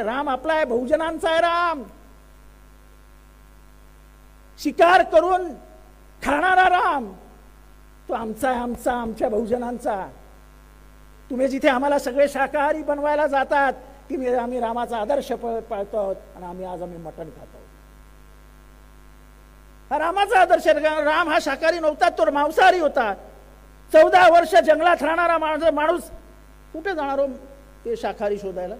राम आपला आहे, बहुजनांचा आहे राम. शिकार करून खाणारा राम तो आमचा आहे, आमच्या बहुजनांचा. तुम्ही जिथे आम्हाला सगळे शाकाहारी बनवायला जातात की आम्ही रामाचा आदर्श पाळतो आणि आम्ही मटण खातो. हा रामाचा आदर्श. राम हा शाकाहारी नव्हता, तो मांसाहारी होता. 14 वर्ष जंगलात राहणारा माणूस कुठे जाणार हो ते शाकाहारी शोधायला.